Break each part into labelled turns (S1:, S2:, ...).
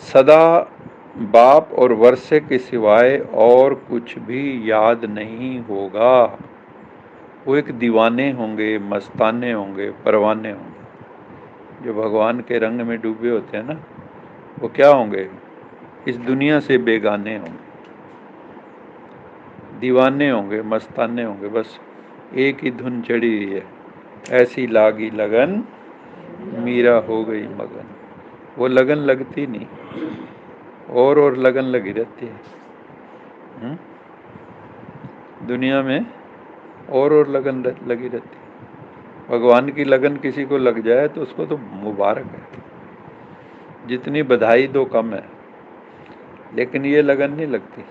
S1: सदा बाप और वर्षे के सिवाय और कुछ भी याद नहीं होगा। वो एक दीवाने होंगे, मस्ताने होंगे, परवाने होंगे। जो भगवान के रंग में डूबे होते हैं ना, वो क्या होंगे? इस दुनिया से बेगाने होंगे, दीवाने होंगे, मस्ताने होंगे। बस एक ही धुन चढ़ी हुई है, ऐसी लागी लगन मीरा हो गई मगन। वो लगन लगती नहीं, और लगन लगी रहती है। दुनिया में और लगन लगी रहती है। भगवान की लगन किसी को लग जाए तो उसको तो मुबारक है, जितनी बधाई दो कम है। लेकिन ये लगन नहीं लगती।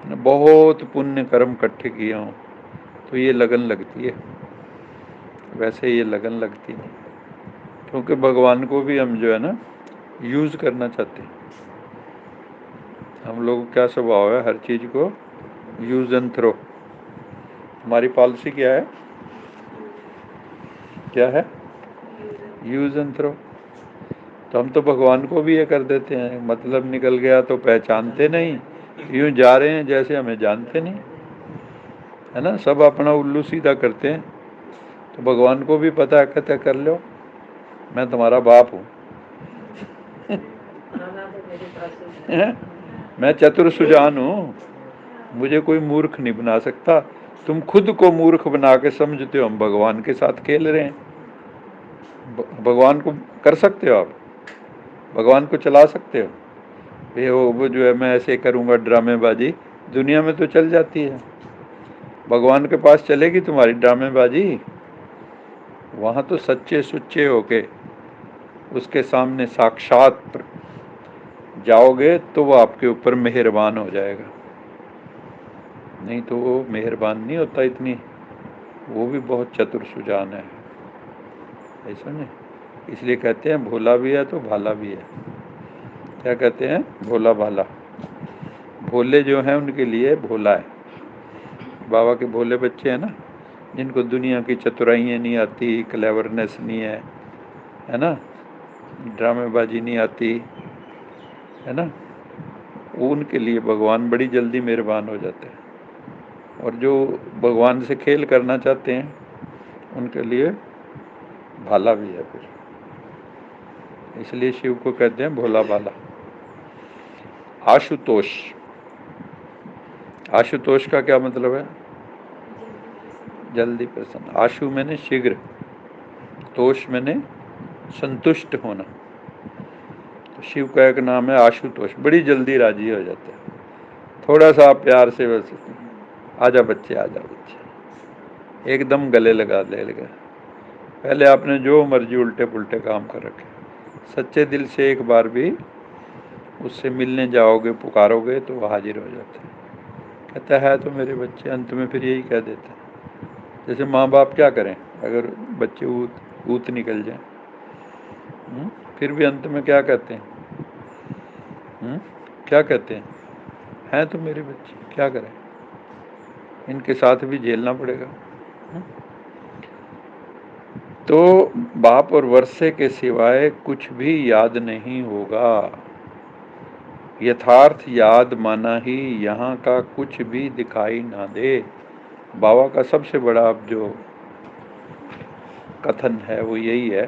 S1: बहुत पुण्य कर्म इकट्ठे किए हों तो ये लगन लगती है, वैसे ये लगन लगती नहीं। क्योंकि भगवान को भी हम जो है ना यूज़ करना चाहते हैं। हम लोगों का क्या स्वभाव है? हर चीज़ को यूज़ एंड थ्रो। हमारी पॉलिसी क्या है? क्या है? Use and throw. तो हम तो भगवान को भी ये कर देते हैं, मतलब निकल गया तो पहचानते नहीं, यूँ जा रहे हैं जैसे हमें जानते नहीं, है ना। सब अपना उल्लू सीधा करते हैं। तो भगवान को भी पता है, कहते कर लो, मैं तुम्हारा बाप हूँ। मैं चतुर सुजान हूँ, मुझे कोई मूर्ख नहीं बना सकता। तुम खुद को मूर्ख बना के समझते हो हम भगवान के साथ खेल रहे हैं। भगवान को कर सकते हो आप? भगवान को चला सकते हो? ये वो जो है मैं ऐसे करूँगा ड्रामेबाजी, दुनिया में तो चल जाती है। भगवान के पास चलेगी तुम्हारी ड्रामेबाजी? वहाँ तो सच्चे सुच्चे होके उसके सामने साक्षात जाओगे तो वो आपके ऊपर मेहरबान हो जाएगा। नहीं तो वो मेहरबान नहीं होता इतनी। वो भी बहुत चतुर सुजान है, ऐसा नहीं। इसलिए कहते हैं भोला भी है तो भाला भी है। क्या कहते हैं? भोला भाला। भोले जो हैं उनके लिए भोला है। बाबा के भोले बच्चे हैं ना, जिनको दुनिया की चतुराइयाँ नहीं आती, क्लेवरनेस नहीं है ना, ड्रामेबाजी नहीं आती, है ना, उनके लिए भगवान बड़ी जल्दी मेहरबान हो जाते हैं। और जो भगवान से खेल करना चाहते हैं उनके लिए भाला भी है फिर। इसलिए शिव को कहते हैं भोला भाला। आशुतोष। आशुतोष का क्या मतलब है? जल्दी प्रसन्न। आशु मैंने शीघ्र, तोष मैंने संतुष्ट होना। तो शिव का एक नाम है आशुतोष, बड़ी जल्दी राजी हो जाते हैं। थोड़ा सा प्यार से बस, आजा बच्चे, आजा बच्चे, एकदम गले लगा लेगा। पहले आपने जो मर्जी उल्टे पुल्टे काम कर रखे, सच्चे दिल से एक बार भी उससे मिलने जाओगे, पुकारोगे तो वो हाजिर हो जाता है। कहता है तो मेरे बच्चे, अंत में फिर यही कह देते हैं। जैसे माँ बाप क्या करें अगर बच्चे ऊत निकल जाए, फिर भी अंत में क्या कहते हैं? क्या कहते हैं तो मेरे बच्चे, क्या करें, इनके साथ भी झेलना पड़ेगा। तो बाप और वर्षे के सिवाय कुछ भी याद नहीं होगा। यथार्थ याद माना ही यहाँ का कुछ भी दिखाई ना दे। बाबा का सबसे बड़ा जो कथन है वो यही है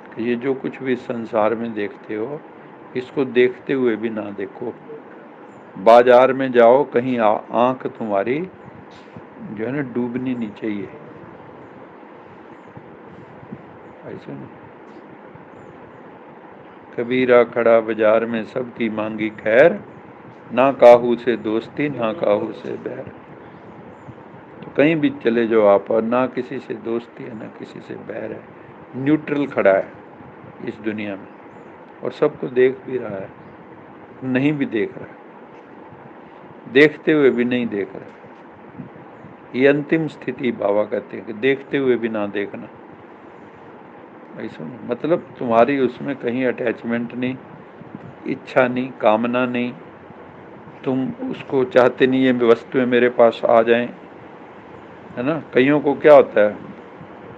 S1: कि ये जो कुछ भी संसार में देखते हो, इसको देखते हुए भी ना देखो। बाजार में जाओ, कहीं आंख तुम्हारी जो है ना डूबनी नहीं चाहिए, ऐसे नहीं। कबीरा खड़ा बाजार में सबकी मांगी खैर, ना काहू से दोस्ती ना काहू से बैर। तो कहीं भी चले जाओ आप, और ना किसी से दोस्ती है ना किसी से बैर है, न्यूट्रल खड़ा है इस दुनिया में, और सबको देख भी रहा है, नहीं भी देख रहा है, देखते हुए भी नहीं देख रहा है। ये अंतिम स्थिति बाबा कहते हैं कि देखते हुए भी ना देखना। ऐसा नहीं, मतलब तुम्हारी उसमें कहीं अटैचमेंट नहीं, इच्छा नहीं, कामना नहीं, तुम उसको चाहते नहीं ये वस्तुएं मेरे पास आ जाएं, है ना। कईयों को क्या होता है,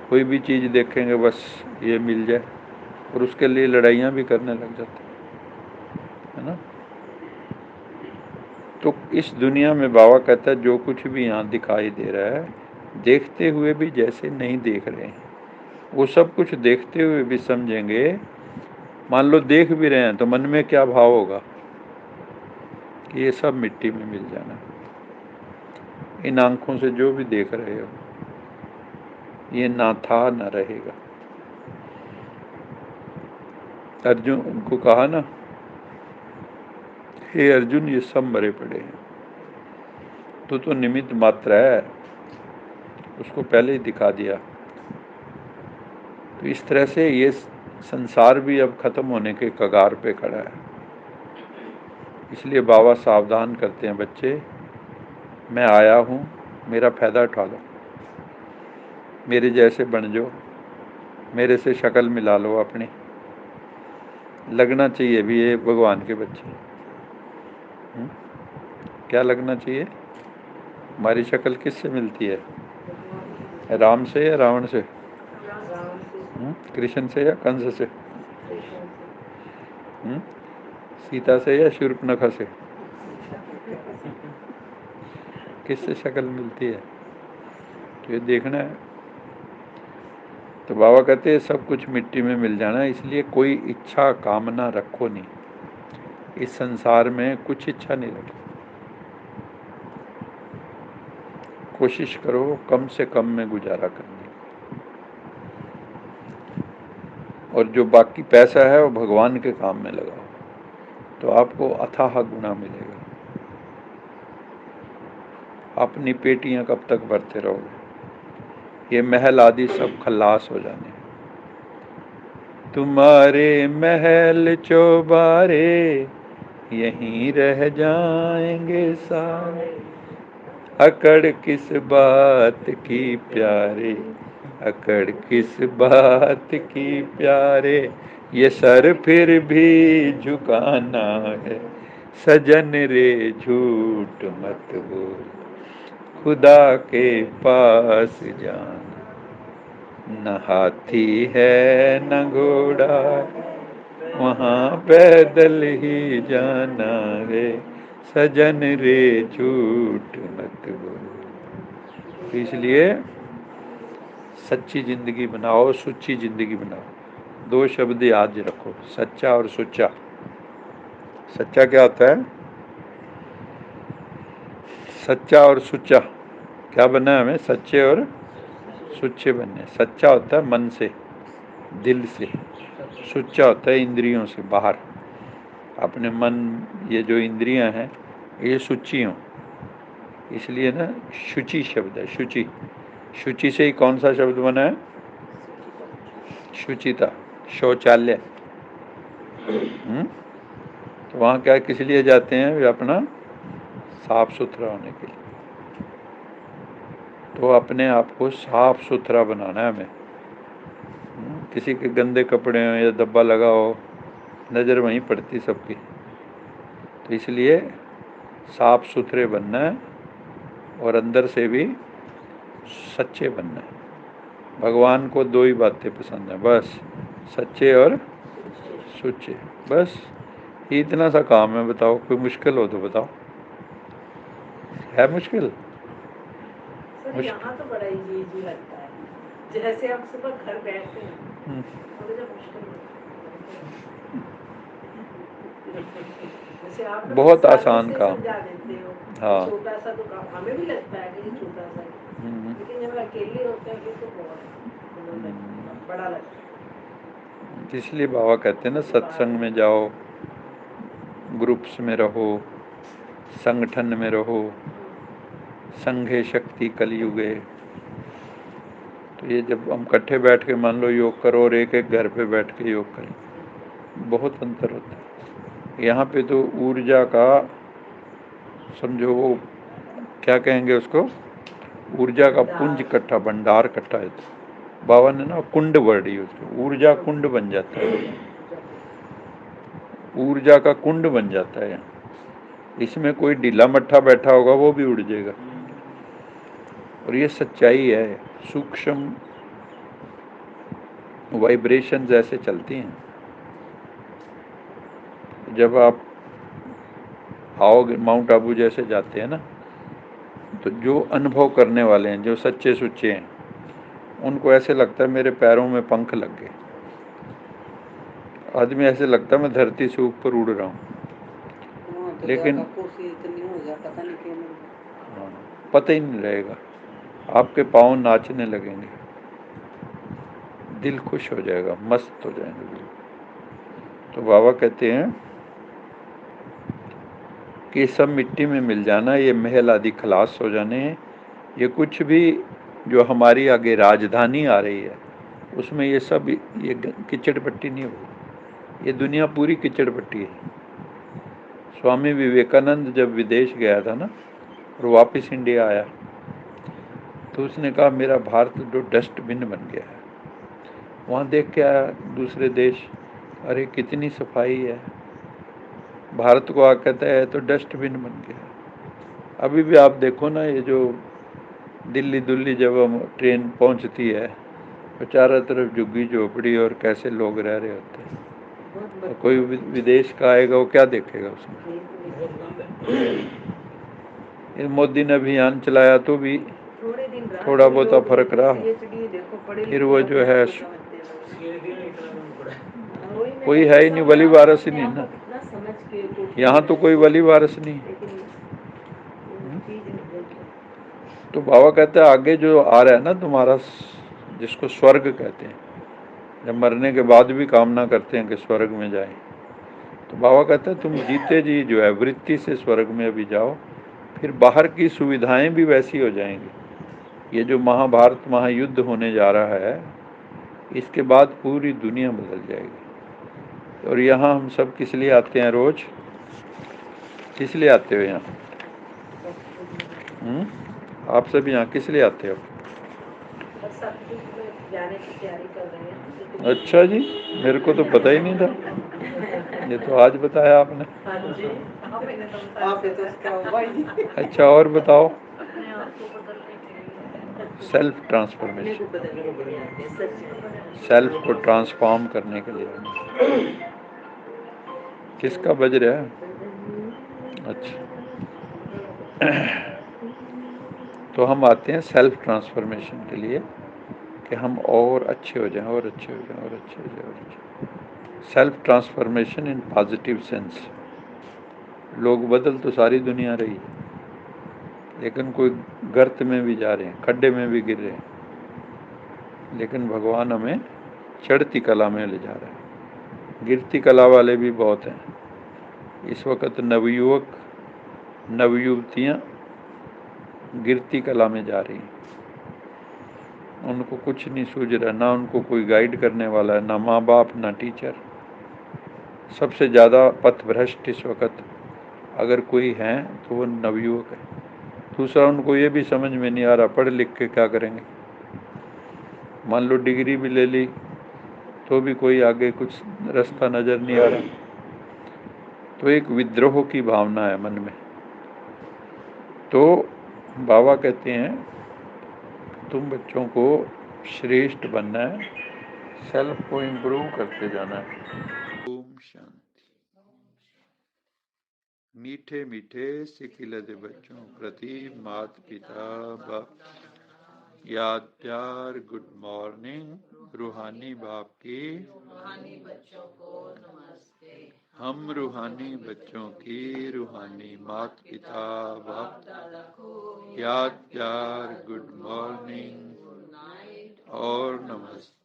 S1: कोई भी चीज़ देखेंगे बस ये मिल जाए, और उसके लिए लड़ाइयाँ भी करने लग जाते है ना। तो इस दुनिया में बाबा कहता है जो कुछ भी यहाँ दिखाई दे रहा है, देखते हुए भी जैसे नहीं देख रहे हैं, वो सब कुछ देखते हुए भी समझेंगे। मान लो देख भी रहे हैं तो मन में क्या भाव होगा कि ये सब मिट्टी में मिल जाना। इन आंखों से जो भी देख रहे हो ये ना था ना रहेगा। अर्जुन उनको कहा ना, हे अर्जुन ये सब मरे पड़े हैं, तो निमित्त मात्र है, उसको पहले ही दिखा दिया। तो इस तरह से ये संसार भी अब खत्म होने के कगार पे खड़ा है। इसलिए बाबा सावधान करते हैं, बच्चे मैं आया हूँ, मेरा फायदा उठा लो, मेरे जैसे बन जाओ, मेरे से शक्ल मिला लो अपनी। लगना चाहिए भी ये भगवान के बच्चे। क्या लगना चाहिए? हमारी शक्ल किससे मिलती है? राम से या रावण से? कृष्ण से या कंस से? सीता से या शूर्पणखा से? किससे शक्ल मिलती है? तो ये देखना है। तो बाबा कहते हैं सब कुछ मिट्टी में मिल जाना, इसलिए कोई इच्छा कामना रखो नहीं, इस संसार में कुछ इच्छा नहीं रखो। कोशिश करो कम से कम में गुजारा करने, और जो बाकी पैसा है वो भगवान के काम में लगाओ, तो आपको अथाह गुना मिलेगा। अपनी पेटियां कब तक भरते रहोगे? ये महल आदि सब खल्लास हो जाने। तुम्हारे महल चौबारे यहीं रह जाएंगे सारे, अकड़ किस बात की प्यारे, अकड़ किस बात की प्यारे, ये सर फिर भी झुकाना है, सजन रे झूठ मत बोल, खुदा के पास जाना, न हाथी है न घोड़ा, वहाँ पैदल ही जाना है, सजन रे झूठ मत बोल। तो इसलिए सच्ची जिंदगी बनाओ, सुच्ची जिंदगी बनाओ। दो शब्द याद रखो, सच्चा और सुच्चा। सच्चा क्या होता है? सच्चा और सुच्चा क्या बनना है हमें? सच्चे और सुच्चे बनने। सच्चा होता है मन से, दिल से, सुच्चा होता है इंद्रियों से बाहर। अपने मन, ये जो इंद्रियां हैं ये सुची हों, इसलिए ना शुचि शब्द है। शुचि, शुचि से ही कौन सा शब्द बना है? शुचिता, शौचालय। तो वहाँ क्या किस लिए जाते हैं? वे अपना साफ सुथरा होने के लिए। तो अपने आप को साफ सुथरा बनाना है हमें। किसी के गंदे कपड़े हो या धब्बा लगा हो, नज़र वहीं पड़ती सबकी। तो इसलिए साफ सुथरे बनना है और अंदर से भी सच्चे बनना है। भगवान को दो ही बातें पसंद है बस, सच्चे और सुच्चे। बस इतना सा काम है। बताओ कोई मुश्किल हो तो बताओ, है मुश्किल?
S2: यहाँ तो बड़ा इजी लगता है, जैसे आप सुबह घर बैठते हैं तो जब मुश्किल जैसे आप
S1: बहुत आसान काम।
S2: समझा देते हो।
S1: हाँ,
S2: छोटा सा तो काम हमें भी लगता है कि छोटा सा, लेकिन जब अकेले होते हैं तो बहुत बड़ा लगता है।
S1: इसलिए बाबा कहते हैं ना, सत्संग में जाओ, ग्रुप्स में रहो, संगठन में रहो, संघे शक्ति कलयुगे। तो ये जब हम इकट्ठे बैठ के मान लो योग करो और एक एक घर पे बैठ के योग करें, बहुत अंतर होता है। यहाँ पे तो ऊर्जा का समझो, वो क्या कहेंगे उसको, ऊर्जा का पुंज इकट्ठा, भंडार इकट्ठा है। तो बाबा ने ना कुंड वर्ड यूज किया, ऊर्जा कुंड बन जाता है, ऊर्जा का कुंड बन जाता है। इसमें कोई ढीला मट्ठा बैठा होगा वो भी उड़ जाएगा। और ये सच्चाई है, सूक्ष्म वाइब्रेशंस ऐसे चलती हैं। जब आप आओगे माउंट आबू जैसे जाते हैं ना, तो जो अनुभव करने वाले हैं, जो सच्चे सुच्चे हैं, उनको ऐसे लगता है मेरे पैरों में पंख लग गए। आदमी ऐसे लगता है मैं धरती से ऊपर उड़ रहा हूँ। लेकिन हाँ, पता ही नहीं रहेगा, आपके पाँव नाचने लगेंगे, दिल खुश हो जाएगा, मस्त हो जाएंगे बिल्कुल। तो बाबा कहते हैं कि सब मिट्टी में मिल जाना, ये महल आदि खलास हो जाने हैं। ये कुछ भी जो हमारी आगे राजधानी आ रही है, उसमें ये सब ये कीचड़ पट्टी नहीं होगी। ये दुनिया पूरी कीचड़ पट्टी है। स्वामी विवेकानंद जब विदेश गया था ना और वापस इंडिया आया, तो उसने कहा मेरा भारत जो डस्टबिन बन गया है। वहाँ देख के आया दूसरे देश, अरे कितनी सफाई है। भारत को आ कहता है तो डस्टबिन बन गया। अभी भी आप देखो ना, ये जो दिल्ली जब हम ट्रेन पहुँचती है तो चारों तरफ झुग्गी झोपड़ी और कैसे लोग रह रहे होते हैं। तो कोई विदेश का आएगा वो क्या देखेगा उसमें। ये मोदी ने अभियान चलाया तो भी थोड़ा बहुत फर्क रहा। फिर वो जो है कोई है ही नहीं, वली वारस ही नहीं ना। यहाँ तो कोई वली वारस नहीं। तो बाबा कहते हैं आगे जो आ रहा है ना तुम्हारा, जिसको स्वर्ग कहते हैं, जब मरने के बाद भी कामना करते हैं कि स्वर्ग में जाए, तो बाबा कहते हैं तुम जीते जी जो है वृत्ति से स्वर्ग में अभी जाओ, फिर बाहर की सुविधाएं भी वैसी हो जाएंगी। ये जो महाभारत महायुद्ध होने जा रहा है, इसके बाद पूरी दुनिया बदल जाएगी। और यहाँ हम सब किस लिए आते हैं रोज? किस लिए आते हो यहाँ? आप सब यहाँ किस लिए आते हो?
S2: जाने की तैयारी कर रहे हैं।
S1: अच्छा जी, मेरे को तो पता ही नहीं था, ये तो आज बताया आपने। अच्छा, और बताओ। सेल्फ ट्रांसफॉर्मेशन, सेल्फ को ट्रांसफॉर्म करने के लिए। किसका बज रहा है? अच्छा। तो हम आते हैं सेल्फ ट्रांसफॉर्मेशन के लिए कि हम और अच्छे हो जाएं, और अच्छे हो जाएं, और अच्छे हो जाएं, और अच्छे। Self transformation in positive sense. लोग बदल तो सारी दुनिया रही है, लेकिन कोई गर्त में भी जा रहे हैं, खड्डे में भी गिर रहे हैं, लेकिन भगवान हमें चढ़ती कला में ले जा रहे हैं। गिरती कला वाले भी बहुत हैं। इस वक्त नवयुवक नवयुवतियाँ गिरती कला में जा रही हैं। उनको कुछ नहीं सूझ रहा, ना उनको कोई गाइड करने वाला है, ना माँ बाप, ना टीचर। सबसे ज़्यादा पथभ्रष्ट इस वक्त अगर कोई है तो वो नवयुवक है। दूसरा, उनको ये भी समझ में नहीं आ रहा पढ़ लिख के क्या करेंगे। मान लो डिग्री भी ले ली तो भी कोई आगे कुछ रास्ता नज़र नहीं आ रहा। तो एक विद्रोह की भावना है मन में। तो बाबा कहते हैं तुम बच्चों को श्रेष्ठ बनना है, सेल्फ को इम्प्रूव करते जाना है। ओम शांति। मीठे मीठे सिकिलद बच्चों प्रति माता पिता बाप याद प्यार गुड मॉर्निंग रूहानी बाप की। रूहानी बच्चों को नमस्ते। हम रूहानी बच्चों की रूहानी माता पिता बाप दादा को याद प्यार गुड मॉर्निंग और नमस्ते।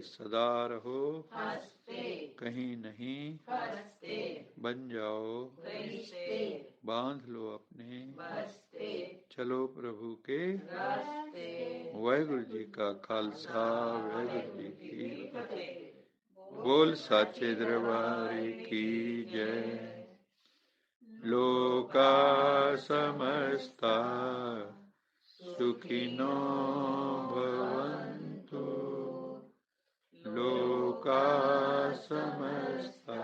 S1: सदा रहो हंसते, कहीं नहीं हंसते, बन जाओ रिश्ते, बांध लो अपने बस्ते, चलो प्रभु के रास्ते। वाहिगुरु जी का खालसा, वाहिगुरु जी की फतेह। बोल साचे दरबार की जय। लोका समस्ता सुखिनो भवन्तु। लोका समस्ता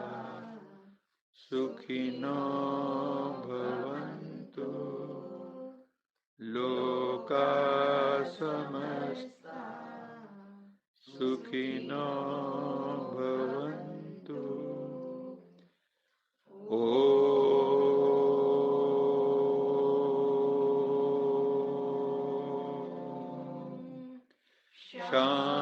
S1: सुखिनो भवन्तु। लोका समस्ता सुखिनो भवन्तु। शांति।